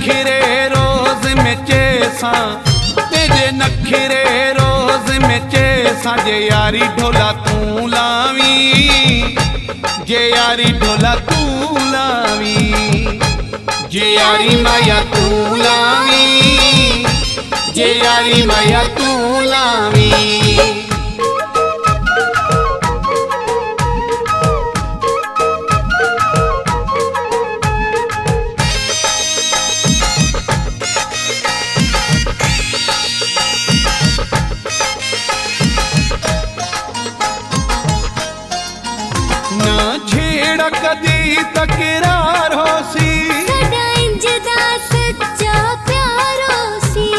नखरे रोज में चेसा, तेरे नखरे रोज में चेसा। जे यारी ढोला तू लावी, जे यारी ढोला तू लावी, जे यारी माया तू लावी, जे यारी माया तू लावी। कदी तकरार होसी, सदा इंजदा सच्चा प्यार होसी।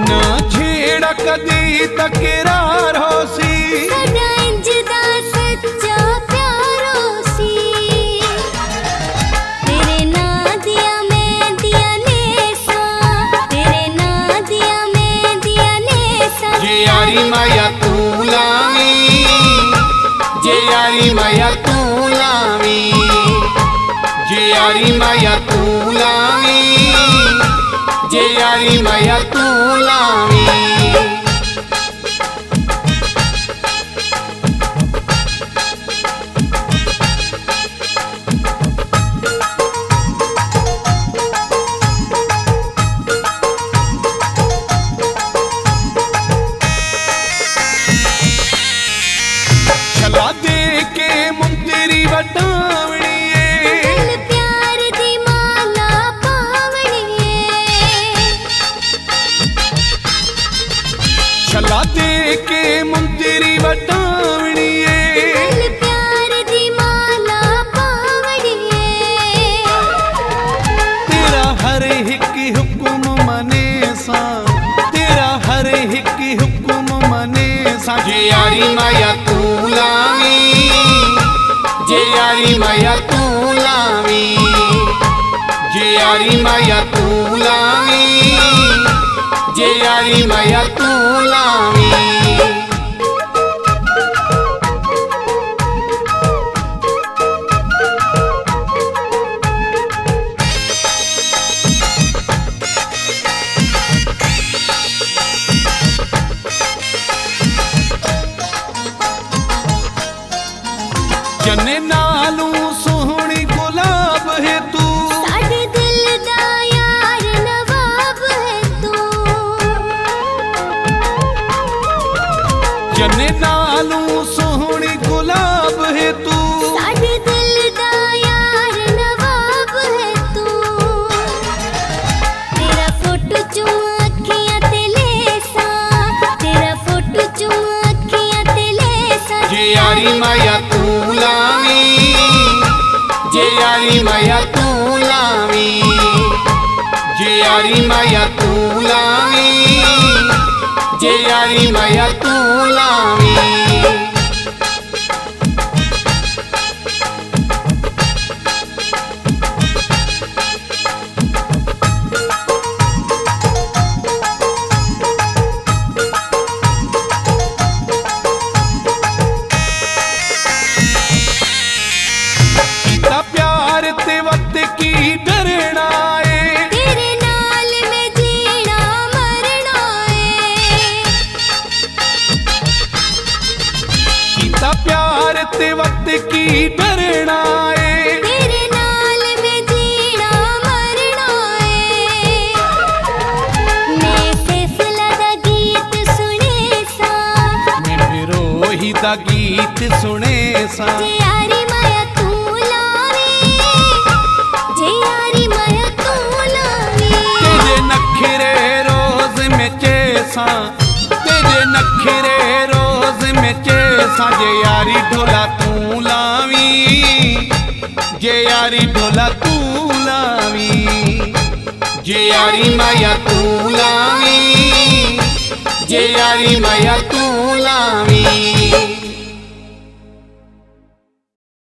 ना छेड़ा कदी तकरार होसी, सदा इंजदा सच्चा प्यार होसी। तेरे ना दिया मैं दिया नेसा, तेरे ना दिया मैं दिया नेसा। जे यारी माया तू लावी, जे यारी माया तू लावी, जे यारी माया तू लावी, जे यारी माया तू लावी। छला दे के मुंदरी वटावणीए, दिल प्यार दी माला पावणीए। छला दे के मुंदरी वटावणीए, दिल प्यार दी माला पावणीए। तेरा हर हिक हुक्म मने सा, तेरा हर हिक हुक्म मने सा। जे यारी माया तू लावी, जे यारी माया तू लावी, जे यारी माया तू लावी, जे यारी माया तू लावी। जने नालू सोहनी गुलाब है तू, साडे दिल दा यार नवाब है तू। जने नालू सोहनी गुलाब है तू, साडे दिल दा यार नवाब है तू। तेरा फोटो चुमा अखियां ते लेसा, तेरा फोटो चुमा अखियां ते लेसा। जे यारी माया तू लावी, जे यारी माया तू लावी, जे यारी माया तू लावी, जे यारी माया तू लावी। प्यार ते वक्त की डरना है, तेरे नाल में जीना मरना है। कीता प्यार ते वक्त की डरना है, तेरे नाल में जीना मरना है। मैं फैसला दा गीत सुने सा, मैं बिरोही दा गीत सुने सा। जे यारी माया तू लावी, जे यारी माया तू लावी। तेरे नखरे रोज में चेसा, तेरे नखरे रोज में चेसा। जे यारी ढोला तू लावी, जे यारी ढोला तू लावी, जे यारी माया तू लावी, जे यारी माया तू लावी।